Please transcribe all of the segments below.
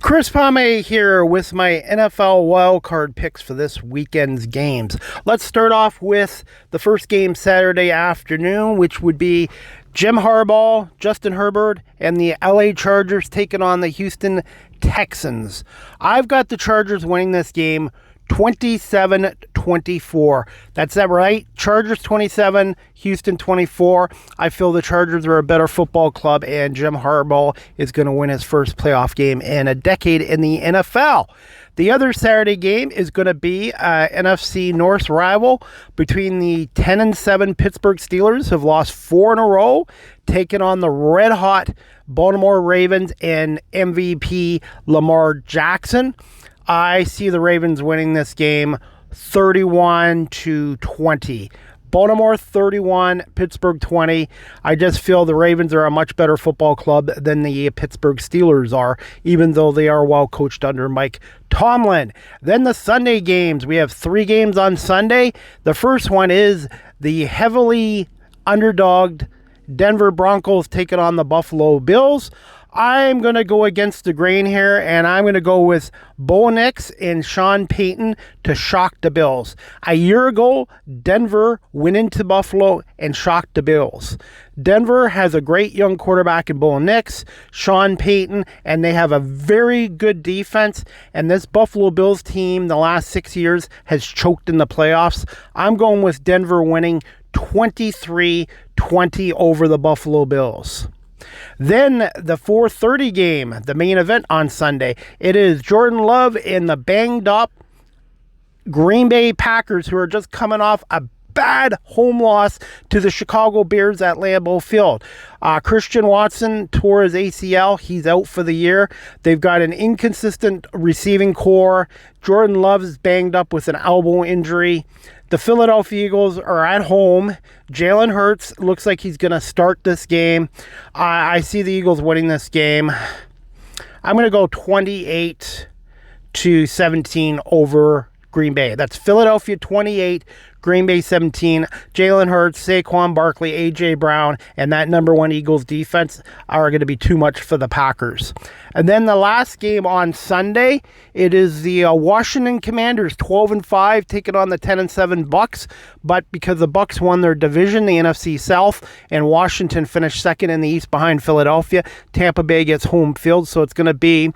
Chris Pomay here with my NFL Wildcard picks for this weekend's games. Let's start off with the first game Saturday afternoon, which would be Jim Harbaugh, Justin Herbert, and the LA Chargers taking on the Houston Texans. I've got the Chargers winning this game 27-24. That's that right? Chargers 27, Houston 24. I feel the Chargers are a better football club, and Jim Harbaugh is going to win his first playoff game in a decade in the NFL. The other Saturday game is going to be NFC North rival between the 10-7 Pittsburgh Steelers, who have lost 4 in a row, taking on the red-hot Baltimore Ravens and MVP Lamar Jackson. I see the Ravens winning this game 31-20. Baltimore 31, Pittsburgh 20. I just feel the Ravens are a much better football club than the Pittsburgh Steelers are, even though they are well coached under Mike Tomlin. Then the Sunday games. We have 3 games on Sunday. The first one is the heavily underdogged Denver Broncos taking on the Buffalo Bills. I'm going to go against the grain here, and I'm going to go with Bo Nix and Sean Payton to shock the Bills. A year ago, Denver went into Buffalo and shocked the Bills. Denver has a great young quarterback in Bo Nix, Sean Payton, and they have a very good defense. And this Buffalo Bills team, the last 6 years, has choked in the playoffs. I'm going with Denver winning 23-20 over the Buffalo Bills. Then the 4:30 game, the main event on Sunday. It is Jordan Love and the banged up Green Bay Packers, who are just coming off a bad home loss to the Chicago Bears at Lambeau Field. Christian Watson tore his ACL. He's out for the year. They've got an inconsistent receiving core. Jordan Love is banged up with an elbow injury. The Philadelphia Eagles are at home. Jalen Hurts looks like he's going to start this game. I see the Eagles winning this game. I'm going to go 28-17 over Green Bay. That's Philadelphia 28, Green Bay 17. Jalen Hurts, Saquon Barkley, A.J. Brown, and that number 1 Eagles defense are going to be too much for the Packers. And then the last game on Sunday, it is the Washington Commanders 12-5 taking on the 10-7 Bucks. But because the Bucks won their division, the NFC South, and Washington finished second in the East behind Philadelphia, Tampa Bay gets home field. So it's going to be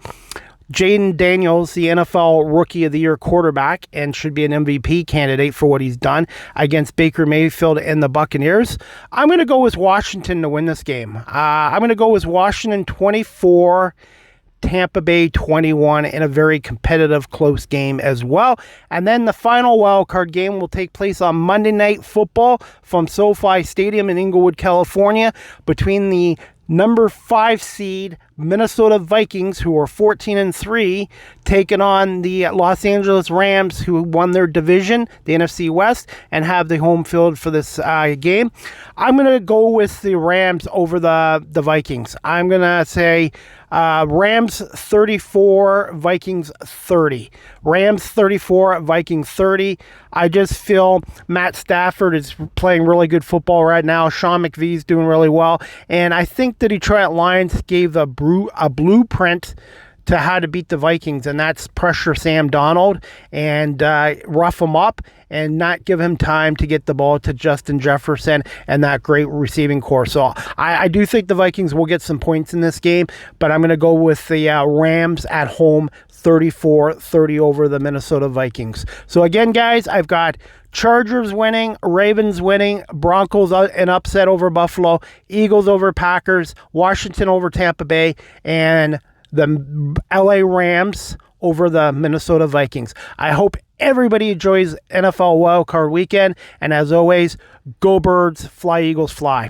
Jaden Daniels, the NFL Rookie of the Year quarterback, and should be an MVP candidate for what he's done against Baker Mayfield and the Buccaneers. I'm going to go with Washington to win this game. I'm going to go with Washington 24, Tampa Bay 21 in a very competitive, close game as well. And then the final wild card game will take place on Monday Night Football from SoFi Stadium in Inglewood, California, between the number 5 seed Minnesota Vikings, who are 14-3, taking on the Los Angeles Rams, who won their division, the NFC West, and have the home field for this game. I'm going to go with the Rams over the Vikings. I'm going to say Rams 34, Vikings 30. Rams 34, Vikings 30. I just feel Matt Stafford is playing really good football right now. Sean McVay's doing really well. And I think the Detroit Lions gave a blueprint to how to beat the Vikings, and that's pressure Sam Darnold and rough him up and not give him time to get the ball to Justin Jefferson and that great receiving core. So I do think the Vikings will get some points in this game, but I'm going to go with the Rams at home 34-30 over the Minnesota Vikings. So again, guys, I've got Chargers winning, Ravens winning, Broncos an upset over Buffalo, Eagles over Packers, Washington over Tampa Bay, and the LA Rams over the Minnesota Vikings. I hope everybody enjoys NFL Wildcard Weekend, and as always, go Birds, fly Eagles, fly.